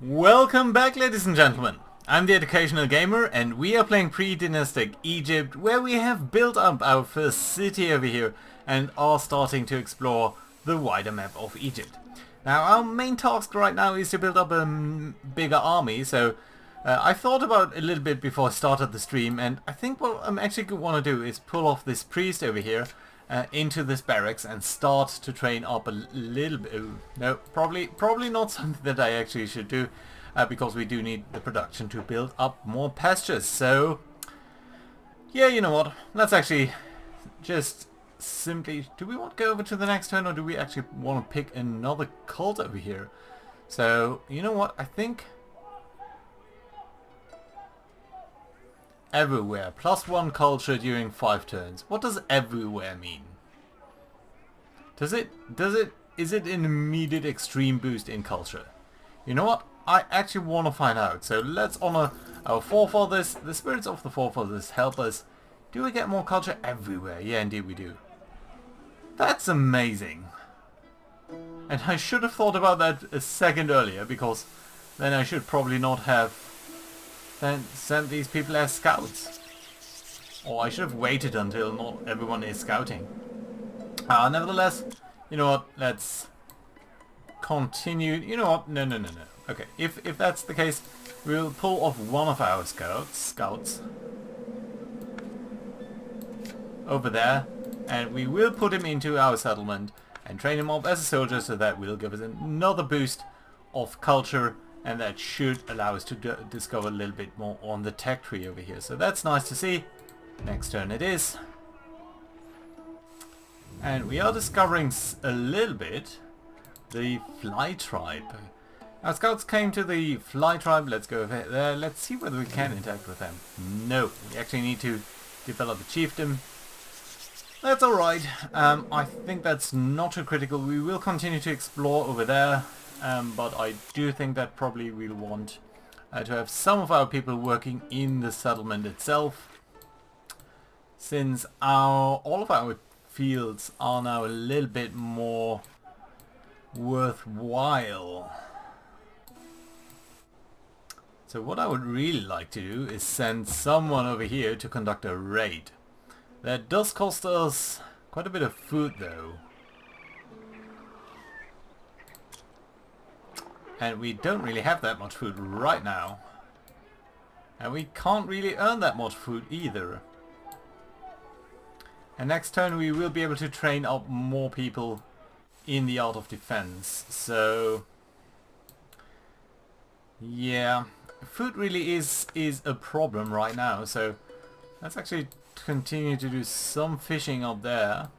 Welcome back, ladies and gentlemen. I'm the Educational Gamer and we are playing Predynastic Egypt, where we have built up our first city over here and are starting to explore the wider map of Egypt. Now our main task right now is to build up a bigger army, so I thought about a little bit before I started the stream, and I think what I'm actually going to want to do is pull off this priest over here into this barracks and start to train up a little bit. No, probably not something that I actually should do, because we do need the production to build up more pastures. So yeah, you know what, let's actually just simply, do we want to go over to the next turn, or do we actually want to pick another cult over here? So you know what, I think everywhere, +1 culture during 5 turns. What does everywhere mean? Is it an immediate extreme boost in culture? You know what? I actually want to find out. So let's honor our forefathers. The spirits of the forefathers help us. Do we get more culture everywhere? Yeah, indeed we do. That's amazing. And I should have thought about that a second earlier, because then I should probably not have then send these people as scouts. Or I should have waited until not everyone is scouting. Nevertheless, you know what, let's continue. You know what, no. Okay, if that's the case, we'll pull off one of our scouts over there, and we will put him into our settlement and train him up as a soldier, so that will give us another boost of culture. And that should allow us to discover a little bit more on the tech tree over here. So that's nice to see. Next turn it is. And we are discovering a little bit the Fly Tribe. Our scouts came to the Fly Tribe. Let's go over there. Let's see whether we can interact with them. No, we actually need to develop a chiefdom. That's alright. I think that's not too critical. We will continue to explore over there. But I do think that probably we'll want to have some of our people working in the settlement itself, since all of our fields are now a little bit more worthwhile. So what I would really like to do is send someone over here to conduct a raid. That does cost us quite a bit of food though. And we don't really have that much food right now. And we can't really earn that much food either. And next turn we will be able to train up more people in the art of defense. So yeah, food really is a problem right now. So let's actually continue to do some fishing up there.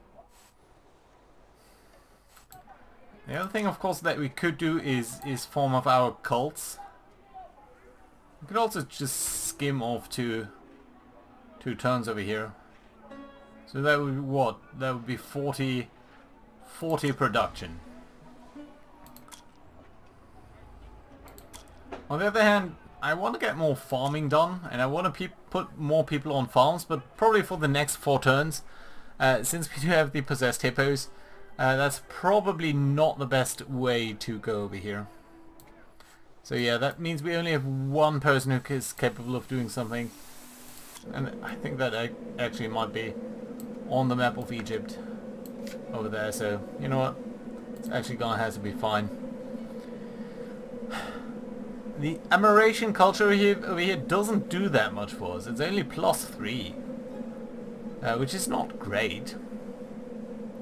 The other thing, of course, that we could do is form of our cults. We could also just skim off two turns over here. So that would be what? That would be 40 production. On the other hand, I want to get more farming done, and I want to put more people on farms, but probably for the next 4 turns, since we do have the possessed hippos. That's probably not the best way to go over here. So yeah, that means we only have one person who is capable of doing something. And I think that actually might be on the map of Egypt over there. So, you know what? It's actually gonna have to be fine. The Amerasian culture over here doesn't do that much for us. It's only +3. Which is not great.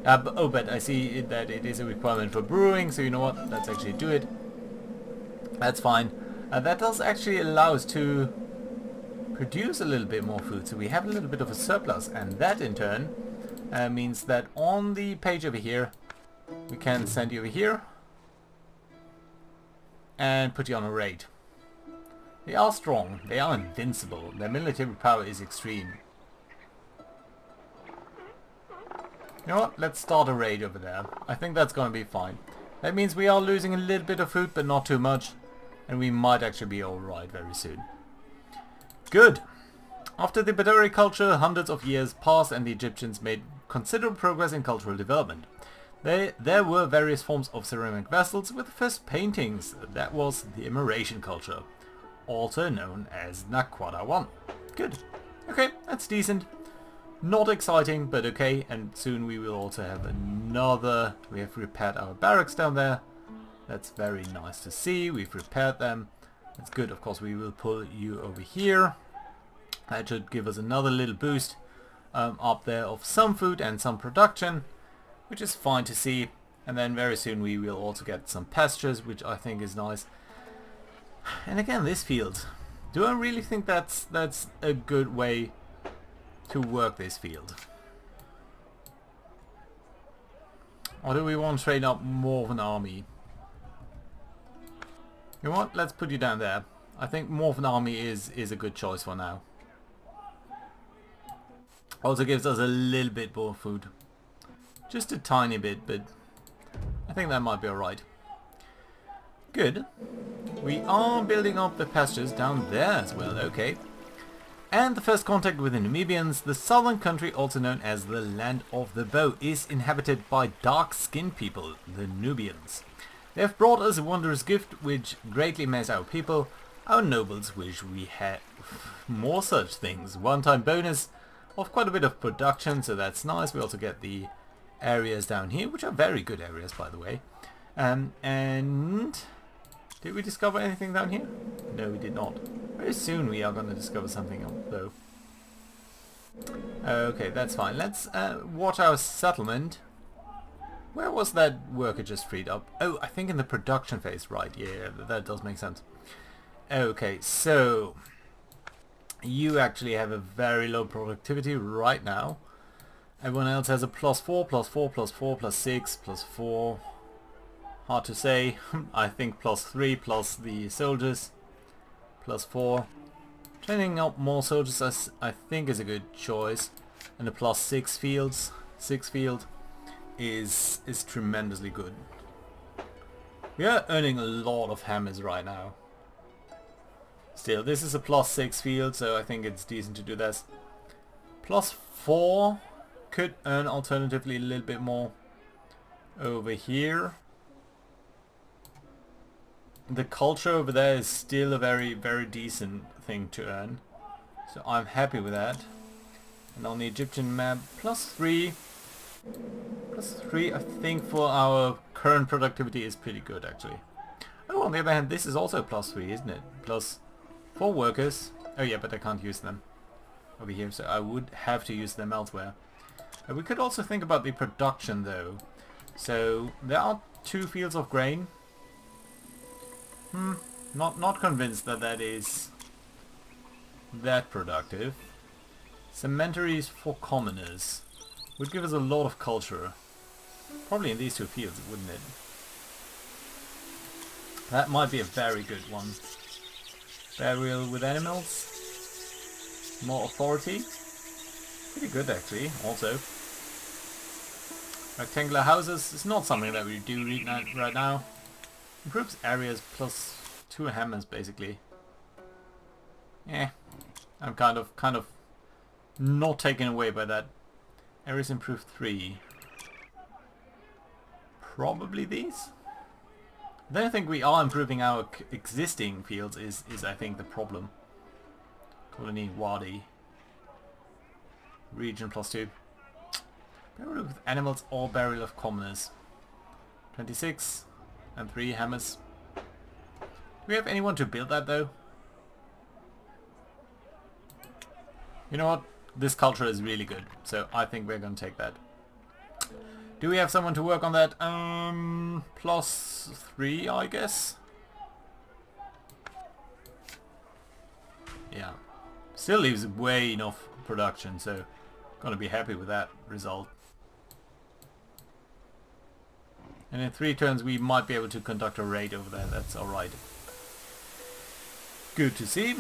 But I see that it is a requirement for brewing, so you know what, let's actually do it. That's fine. That does actually allow us to produce a little bit more food, so we have a little bit of a surplus, and that in turn means that on the page over here we can send you over here and put you on a raid. They are strong, they are invincible, their military power is extreme. You know what? Let's start a raid over there. I think that's going to be fine. That means we are losing a little bit of food, but not too much. And we might actually be alright very soon. Good. After the Bedouin culture, hundreds of years passed and the Egyptians made considerable progress in cultural development. There were various forms of ceramic vessels with the first paintings. That was the Immeration culture, also known as Naquada 1. Good. Okay, that's decent. Not exciting, but okay. And soon we will also have another... We have repaired our barracks down there. That's very nice to see. We've repaired them. That's good. Of course, we will pull you over here. That should give us another little boost up there of some food and some production, which is fine to see. And then very soon we will also get some pastures, which I think is nice. And again, this field. Do I really think that's a good way to work this field? Or do we want to train up more of an army? You know what? Let's put you down there. I think more of an army is a good choice for now. Also gives us a little bit more food. Just a tiny bit, but I think that might be alright. Good. We are building up the pastures down there as well, okay. And the first contact with the Numidians, the southern country also known as the Land of the Bow, is inhabited by dark-skinned people, the Nubians. They have brought us a wondrous gift which greatly amazes our people. Our nobles wish we had more such things. One-time bonus of quite a bit of production, so that's nice. We also get the areas down here, which are very good areas, by the way. And did we discover anything down here? No, we did not. Very soon we are going to discover something though. Okay, that's fine. Let's watch our settlement. Where was that worker just freed up? Oh, I think in the production phase, right? Yeah, that does make sense. Okay, so you actually have a very low productivity right now. Everyone else has a +4, +4, +4, +6, +4. Hard to say. I think +3 plus the soldiers. +4. Training up more soldiers I think is a good choice. And the +6 fields. 6 field is tremendously good. We are earning a lot of hammers right now. Still, this is a +6 field, so I think it's decent to do this. +4 could earn alternatively a little bit more over here. The culture over there is still a very, very decent thing to earn. So I'm happy with that. And on the Egyptian map, +3. +3 I think for our current productivity is pretty good actually. Oh, on the other hand, this is also +3, isn't it? +4 workers. Oh yeah, but I can't use them over here, so I would have to use them elsewhere. We could also think about the production though. So there are 2 fields of grain. Not convinced that is that productive. Cemeteries for commoners would give us a lot of culture. Probably in these 2 fields, wouldn't it? That might be a very good one. Burial with animals. More authority. Pretty good actually, also. Rectangular houses is not something that we do right now. Improves areas +2 hammers basically. Yeah, I'm kind of not taken away by that. Areas improved 3. Probably these. Then I think we are improving our existing fields is I think the problem. Colony Wadi. Region +2. Burial with animals or burial of commoners. 26 and 3 hammers. Do we have anyone to build that though? You know what? This culture is really good, so I think we're going to take that. Do we have someone to work on that? +3 I guess. Yeah. Still leaves way enough production, so gonna be happy with that result. And in 3 turns we might be able to conduct a raid over there, that's alright. Good to see.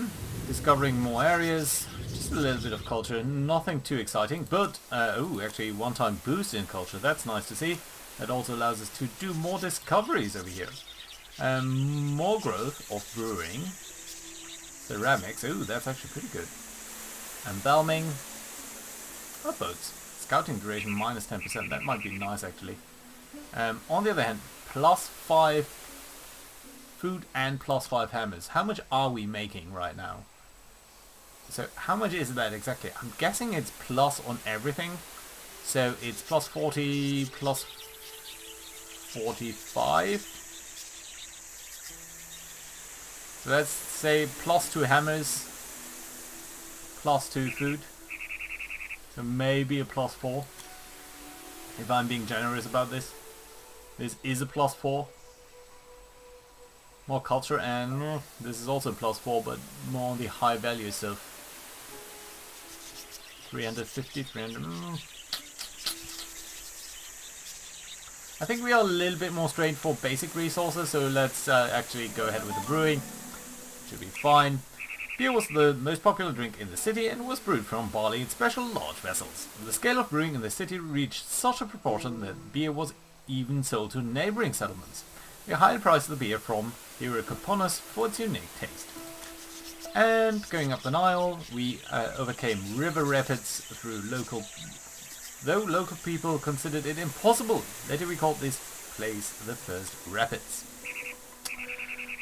Discovering more areas, just a little bit of culture, nothing too exciting, but oh, actually one-time boost in culture, that's nice to see. That also allows us to do more discoveries over here. More growth of brewing. Ceramics, ooh, that's actually pretty good. Embalming. Boats. Scouting duration -10%, that might be nice actually. On the other hand, +5 food and +5 hammers. How much are we making right now? So how much is that exactly? I'm guessing it's plus on everything. So it's +40, +45. So let's say +2 hammers, +2 food. So maybe a +4. If I'm being generous about this. This is a +4. More culture, and this is also a +4, but more on the high value stuff. 350, 300. I think we are a little bit more strained for basic resources, so let's actually go ahead with the brewing. Should be fine. Beer was the most popular drink in the city and was brewed from barley in special large vessels. The scale of brewing in the city reached such a proportion that beer was even sold to neighbouring settlements. We highly prized the beer from Hyrkoponus for its unique taste. And going up the Nile, we overcame river rapids through though local people considered it impossible. Later we called this place the First Rapids.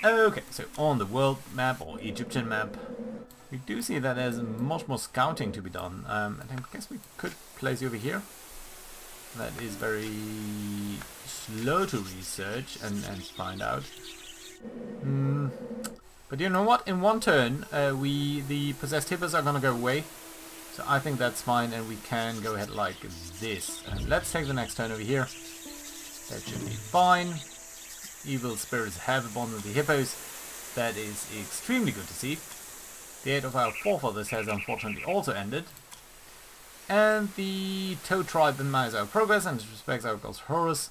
Okay, so on the world map, or Egyptian map, we do see that there's much more scouting to be done. And I guess we could place you over here. That is very slow to research and find out. But you know what? In one turn, the possessed hippos are gonna go away. So I think that's fine, and we can go ahead like this. And let's take the next turn over here. That should be fine. Evil spirits have abandoned the hippos. That is extremely good to see. The aid of our forefathers has unfortunately also ended. And the Toad tribe admires our progress and respects our god Horus.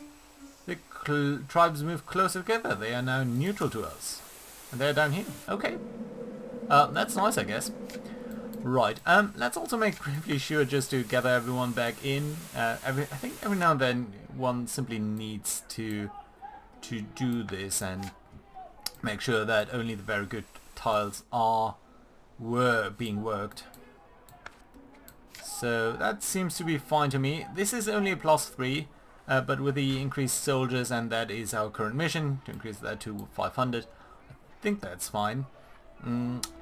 The tribes move closer together. They are now neutral to us. And they're down here. Okay. That's nice, I guess. Right. Let's also make briefly sure just to gather everyone back in. I think every now and then one simply needs to do this and make sure that only the very good tiles were being worked. So that seems to be fine to me. This is only a +3, but with the increased soldiers, and that is our current mission, to increase that to 500, I think that's fine.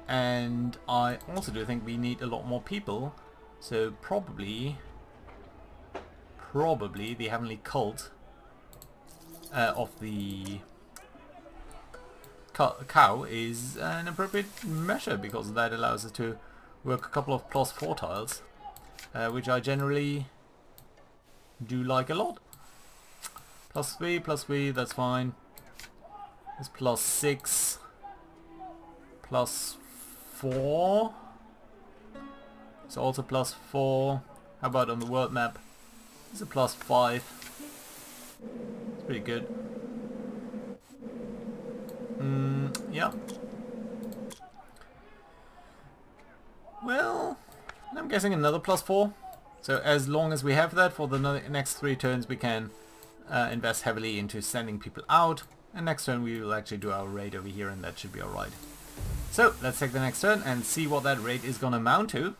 And I also do think we need a lot more people, so probably the Heavenly Cult of the cow is an appropriate measure, because that allows us to work a couple of +4 tiles, which I generally do like a lot. +3, that's fine. It's +6, +4. It's also +4. How about on the world map? It's a +5. It's pretty good. Yeah. Well, I'm guessing another +4. So as long as we have that for the next 3 turns, we can invest heavily into sending people out. And next turn we will actually do our raid over here, and that should be alright. So let's take the next turn and see what that raid is going to amount to.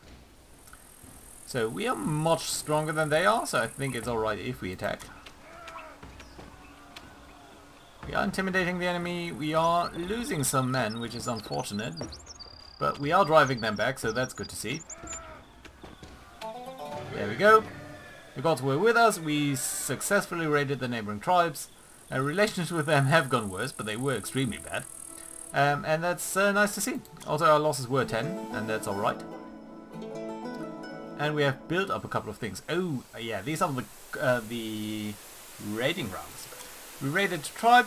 So we are much stronger than they are, so I think it's alright if we attack. We are intimidating the enemy. We are losing some men, which is unfortunate. But we are driving them back, so that's good to see. There we go. The gods were with us. We successfully raided the neighboring tribes. Our relations with them have gone worse, but they were extremely bad. And that's nice to see. Also, our losses were 10, and that's alright. And we have built up a couple of things. Oh, yeah, these are the raiding rounds. We raided the tribe.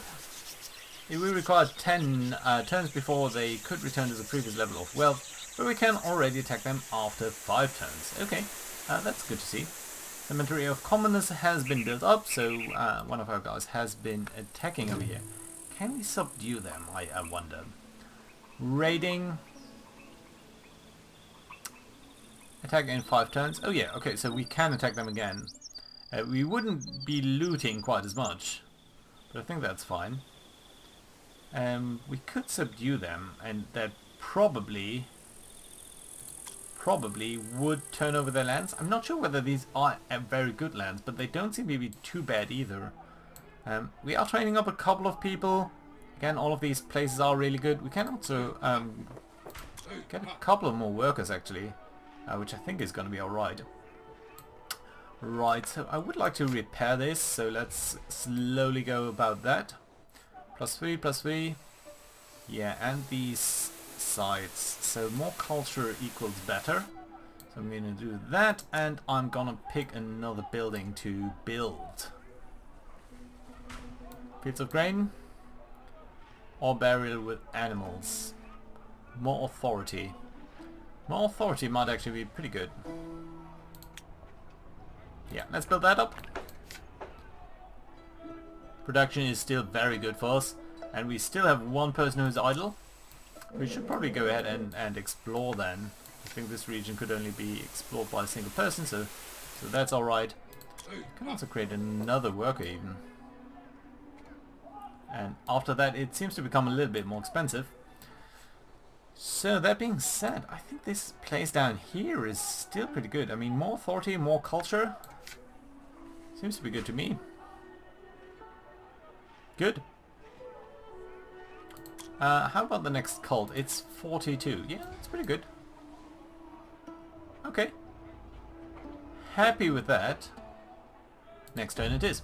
We required 10 turns before they could return to the previous level of wealth, but we can already attack them after 5 turns. Okay, that's good to see. The inventory of commoners has been built up, so one of our guys has been attacking over here. Can we subdue them, I wonder? Raiding. Attack in 5 turns. Oh yeah, okay, so we can attack them again. We wouldn't be looting quite as much, but I think that's fine. We could subdue them, and that probably would turn over their lands. I'm not sure whether these are very good lands, but they don't seem to be too bad either. We are training up a couple of people. Again, all of these places are really good. We can also get a couple of more workers actually, which I think is going to be alright. Right, so I would like to repair this, so let's slowly go about that. +3, +3. Yeah, and these sides. So more culture equals better. So I'm going to do that, and I'm going to pick another building to build. Fields of grain or burial with animals. More authority. More authority might actually be pretty good. Yeah, let's build that up. Production is still very good for us, and we still have one person who's idle. We should probably go ahead and explore then. I think this region could only be explored by a single person, so that's alright. We can also create another worker even. And after that it seems to become a little bit more expensive. So that being said, I think this place down here is still pretty good. I mean, more authority, more culture. Seems to be good to me. Good. How about the next cult? It's 42. Yeah, it's pretty good. Okay. Happy with that. Next turn it is.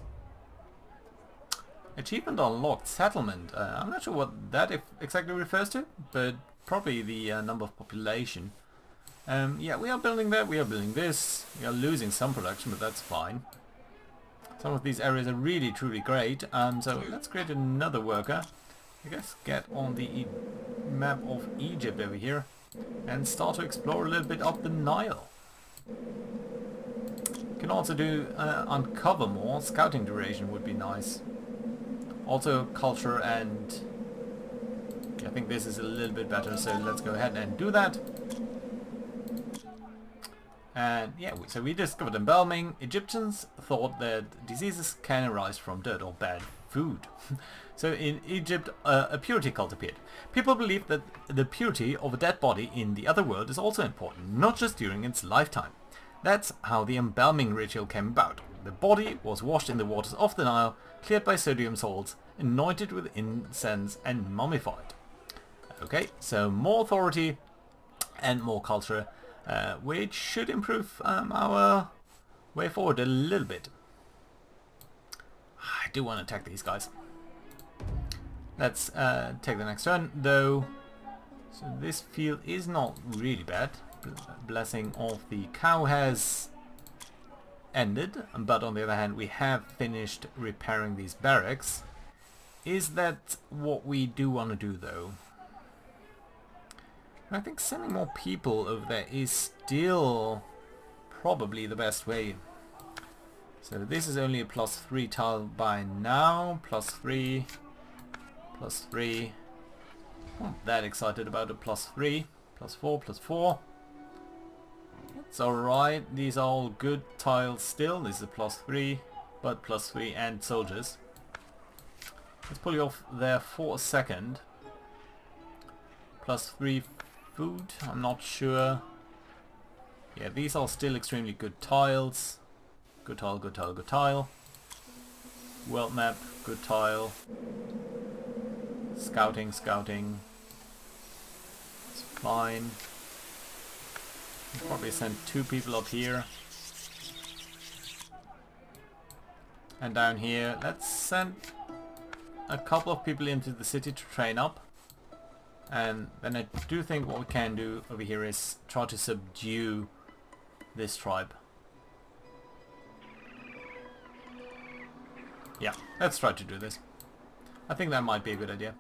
Achievement unlocked, settlement. I'm not sure what that exactly refers to, but probably the number of population. Yeah, we are building that, we are building this. We are losing some production, but that's fine. Some of these areas are really truly great. So let's create another worker. I guess get on the map of Egypt over here and start to explore a little bit up the Nile. Can also do uncover more. Scouting duration would be nice. Also culture, and I think this is a little bit better, so let's go ahead and do that. And yeah, so we discovered embalming. Egyptians thought that diseases can arise from dirt or bad food. So in Egypt, a purity cult appeared. People believed that the purity of a dead body in the other world is also important, not just during its lifetime. That's how the embalming ritual came about. The body was washed in the waters of the Nile, cleared by sodium salts, anointed with incense and mummified. Okay, so more authority and more culture, which should improve our way forward a little bit. I do want to attack these guys. Let's take the next turn, though. So this field is not really bad. Blessing of the cow has ended, but on the other hand we have finished repairing these barracks. Is that what we do want to do though? I think sending more people over there is still probably the best way. So this is only a +3 tile by now. +3, +3. Not that excited about a +3, +4, +4. It's alright, these are all good tiles still. This is a +3, but +3 and soldiers. Let's pull you off there for a second. +3 food, I'm not sure. Yeah, these are still extremely good tiles. Good tile, good tile, good tile. World map, good tile. Scouting, scouting. It's fine. I'll probably send 2 people up here. And down here, let's send a couple of people into the city to train up. And then I do think what we can do over here is try to subdue this tribe. Yeah, let's try to do this. I think that might be a good idea.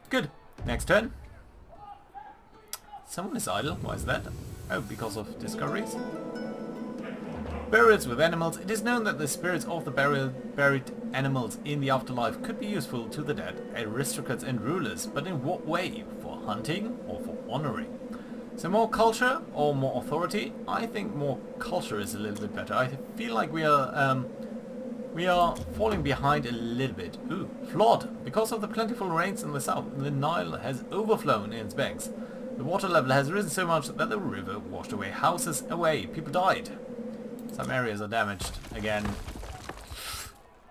Good. Next turn. Someone is idle. Why is that? Oh, because of discoveries. Burials with animals. It is known that the spirits of the buried animals in the afterlife could be useful to the dead, aristocrats and rulers, but in what way? For hunting or for honoring? So more culture or more authority? I think more culture is a little bit better. I feel like we are falling behind a little bit. Ooh, flood. Because of the plentiful rains in the south, the Nile has overflown in its banks. The water level has risen so much that the river washed away houses away. People died. Some areas are damaged again.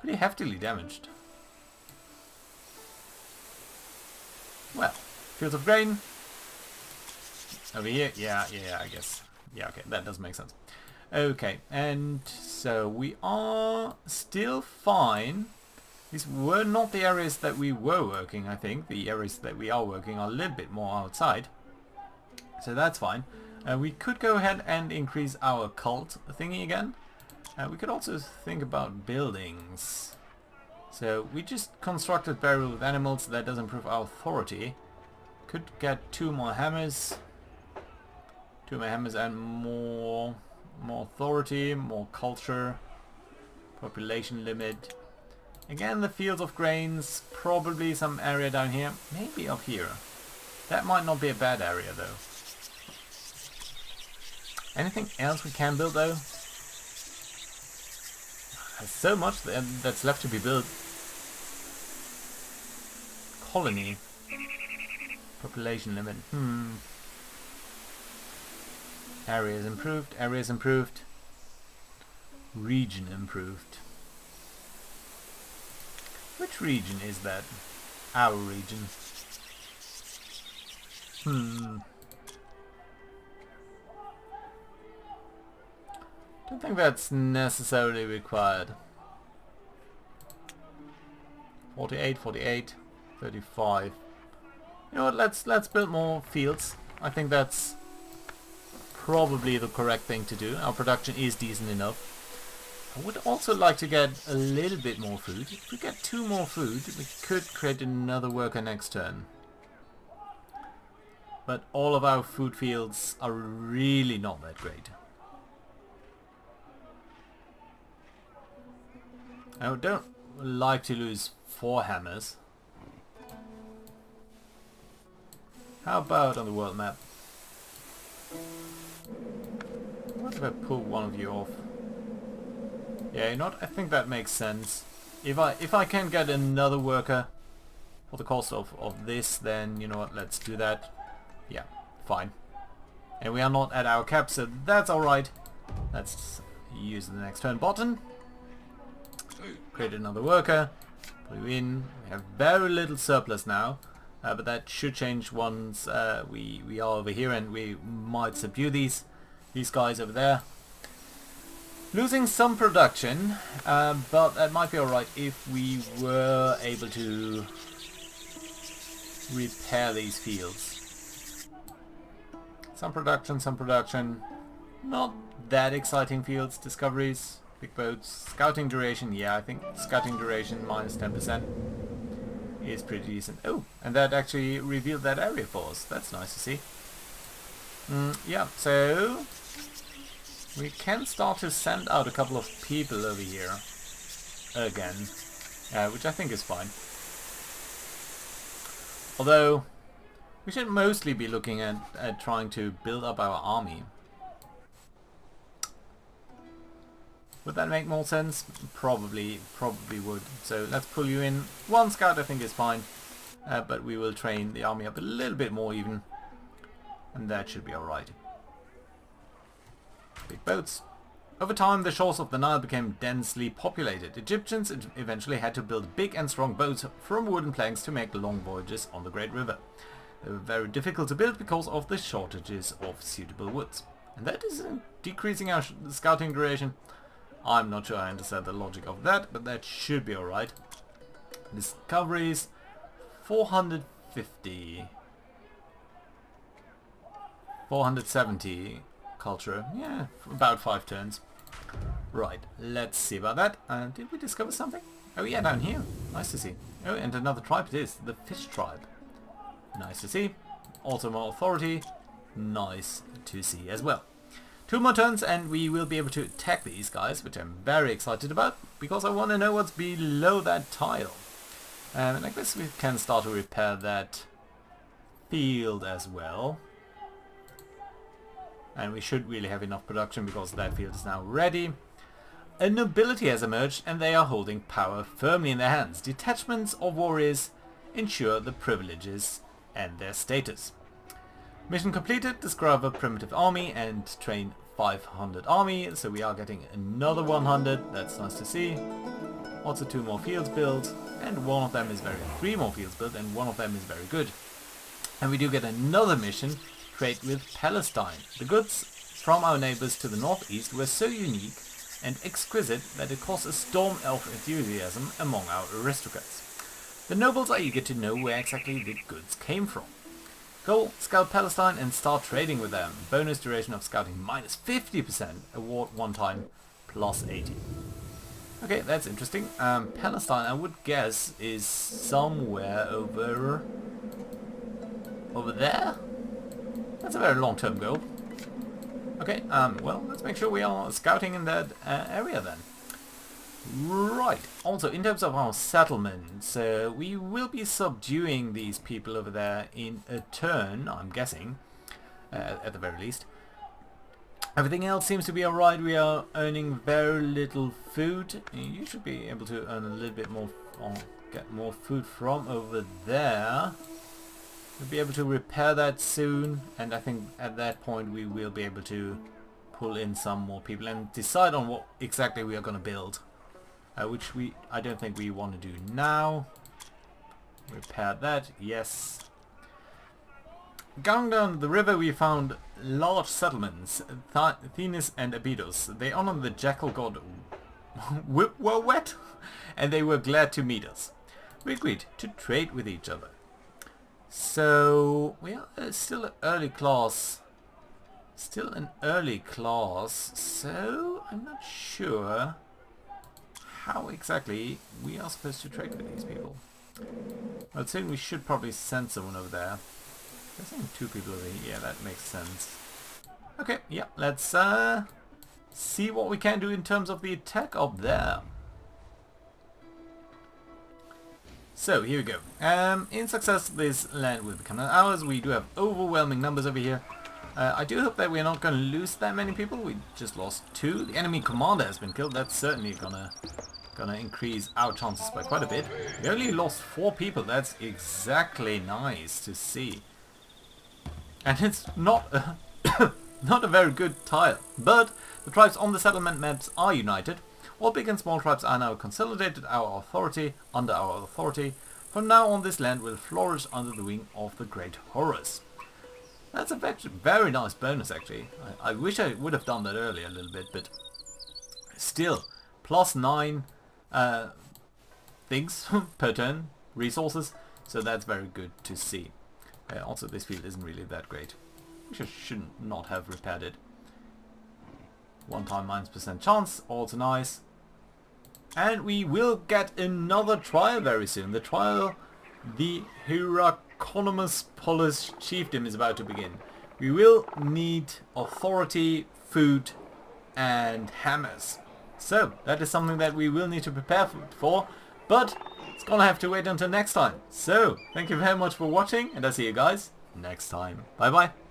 pretty heftily damaged. Well, fields of grain. Over here, yeah, I guess. Yeah, okay, that does make sense. Okay, and so we are still fine. These were not the areas that we were working, I think. The areas that we are working are a little bit more outside. So that's fine. We could go ahead and increase our cult thingy again. We could also think about buildings. So we just constructed burial with animals. That does improve our authority. Could get 2 more hammers. 2 more hammers and more authority, more culture. Population limit. Again, the fields of grains. Probably some area down here. Maybe up here. That might not be a bad area though. Anything else we can build though? There's so much that's left to be built. Colony. Population limit. Areas improved. Areas improved. Region improved. Which region is that? Our region. Don't think that's necessarily required. 48, 48, 35. You know what, let's build more fields. I think that's probably the correct thing to do. Our production is decent enough. I would also like to get a little bit more food. If we get 2 more food, we could create another worker next turn. But all of our food fields are really not that great. I don't like to lose 4 hammers. How about on the world map? What if I pull one of you off? Yeah, you know what? I think that makes sense. If I can get another worker for the cost of this, then you know what? Let's do that. Yeah, fine. And we are not at our cap, so that's alright. Let's use the next turn button. Create another worker. Put you in. We have very little surplus now. But that should change once we are over here and we might subdue these guys over there. Losing some production, but that might be alright if we were able to repair these fields. Some production. Not that exciting fields. Discoveries, big boats, scouting duration. Yeah, I think scouting duration minus 10%. Is pretty decent. Oh, and that actually revealed that area for us. That's nice to see. Yeah, so we can start to send out a couple of people over here again, which I think is fine. Although we should mostly be looking at trying to build up our army. Would that make more sense? Probably would. So let's pull you in. 1 scout I think is fine. But we will train the army up a little bit more even. And that should be alright. Big boats. Over time the shores of the Nile became densely populated. Egyptians eventually had to build big and strong boats from wooden planks to make long voyages on the Great River. They were very difficult to build because of the shortages of suitable woods. And that is decreasing our scouting duration. I'm not sure I understand the logic of that, but that should be alright. Discoveries, 450. 470 culture. Yeah, about 5 turns. Right, let's see about that. Did we discover something? Oh yeah, down here. Nice to see. Oh, and another tribe it is. The fish tribe. Nice to see. Also more authority. Nice to see as well. 2 more turns and we will be able to attack these guys, which I'm very excited about, because I want to know what's below that tile. And I guess we can start to repair that field as well. And we should really have enough production because that field is now ready. A nobility has emerged and they are holding power firmly in their hands. Detachments of warriors ensure the privileges and their status. Mission completed. Describe a primitive army and train 500 army, so we are getting another 100. That's nice to see. Also 2 more fields built, and one of them is 3 more fields built, and one of them is very good. And we do get another mission, trade with Palestine. The goods from our neighbors to the northeast were so unique and exquisite that it caused a storm of enthusiasm among our aristocrats. The nobles are eager to know where exactly the goods came from. Go scout Palestine and start trading with them. Bonus duration of scouting minus 50%. Award one time plus 80. Okay, that's interesting. Palestine, I would guess, is somewhere over there? That's a very long-term goal. Okay, well, let's make sure we are scouting in that area then. Right. Also, in terms of our settlements, we will be subduing these people over there in a turn, I'm guessing, at the very least. Everything else seems to be alright. We are earning very little food. You should be able to earn a little bit more, or get more food from over there. We'll be able to repair that soon, and I think at that point we will be able to pull in some more people and decide on what exactly we are going to build. Which I don't think we want to do now. Repair that, yes. Going down the river we found large settlements, Thenis and Abydos. They honor the jackal god Whipwawet, and they were glad to meet us. We agreed to trade with each other. So we are still an early class. Still an early class, so I'm not sure how exactly we are supposed to trade with these people. I'd say we should probably send someone over there. There's only 2 people over here. Yeah, that makes sense. Okay, yeah, let's see what we can do in terms of the attack up there. So, here we go. In success, this land will become ours. We do have overwhelming numbers over here. I do hope that we're not going to lose that many people. We just lost 2. The enemy commander has been killed. That's certainly gonna increase our chances by quite a bit. We only lost 4 people. That's exactly nice to see. And it's not a not a very good tile. But the tribes on the settlement maps are united. All big and small tribes are now consolidated under our authority. From now on, this land will flourish under the wing of the great Horus. That's a very nice bonus, actually. I wish I would have done that earlier a little bit, but still, plus 9 things per turn, resources, so that's very good to see. Also, this field isn't really that great. We should not have repaired it. One time -% chance, also nice. And we will get another trial very soon. The trial, the Hyrcaonomus Polis chiefdom is about to begin. We will need authority, food, and hammers. So, that is something that we will need to prepare for, but it's gonna have to wait until next time. So, thank you very much for watching, and I'll see you guys next time. Bye bye.